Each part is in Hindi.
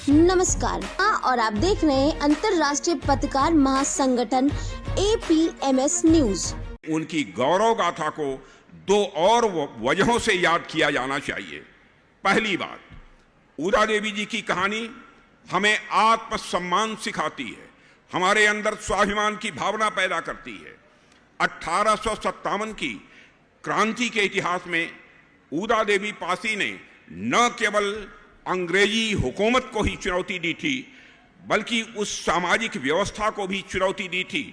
नमस्कार और आप देख रहे हैं अंतर्राष्ट्रीय पत्रकार महासंगठन APMS न्यूज। उनकी गौरव गाथा को दो और वजहों से याद किया जाना चाहिए। पहली बात, ऊदा देवी जी की कहानी हमें आत्मसम्मान सिखाती है, हमारे अंदर स्वाभिमान की भावना पैदा करती है। 1857 की क्रांति के इतिहास में ऊदा देवी पासी ने न केवल अंग्रेजी हुकूमत को ही चुनौती दी थी, बल्कि उस सामाजिक व्यवस्था को भी चुनौती दी थी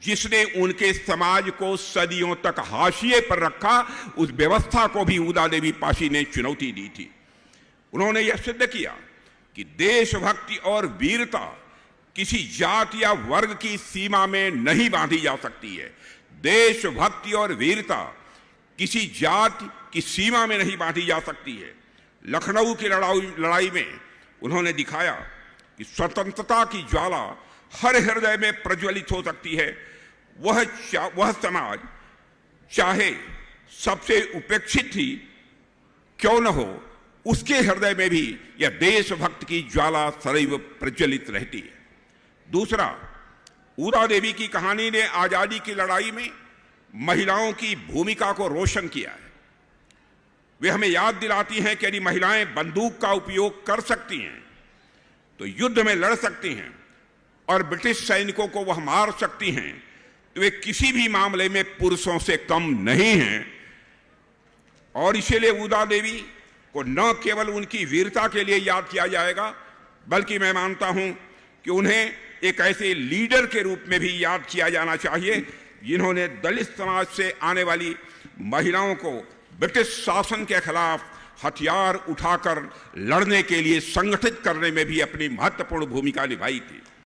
जिसने उनके समाज को सदियों तक हाशिए पर रखा। उस व्यवस्था को भी ऊदा देवी पासी ने चुनौती दी थी। उन्होंने यह सिद्ध किया कि देशभक्ति और वीरता किसी जाति या वर्ग की सीमा में नहीं बांधी जा सकती है। देशभक्ति और वीरता किसी जाति की सीमा में नहीं बांधी जा सकती है। लखनऊ की लड़ाई में उन्होंने दिखाया कि स्वतंत्रता की ज्वाला हर हृदय में प्रज्वलित हो सकती है। वह समाज चाहे सबसे उपेक्षित ही क्यों न हो, उसके हृदय में भी यह देशभक्त की ज्वाला सदैव प्रज्वलित रहती है। दूसरा, ऊदा देवी की कहानी ने आजादी की लड़ाई में महिलाओं की भूमिका को रोशन किया है। वे हमें याद दिलाती हैं कि यदि महिलाएं बंदूक का उपयोग कर सकती हैं तो युद्ध में लड़ सकती हैं और ब्रिटिश सैनिकों को वह मार सकती हैं, तो वे किसी भी मामले में पुरुषों से कम नहीं हैं। और इसीलिए ऊदा देवी को न केवल उनकी वीरता के लिए याद किया जाएगा, बल्कि मैं मानता हूं कि उन्हें एक ऐसे लीडर के रूप में भी याद किया जाना चाहिए जिन्होंने दलित समाज से आने वाली महिलाओं को ब्रिटिश शासन के खिलाफ हथियार उठाकर लड़ने के लिए संगठित करने में भी अपनी महत्वपूर्ण भूमिका निभाई थी।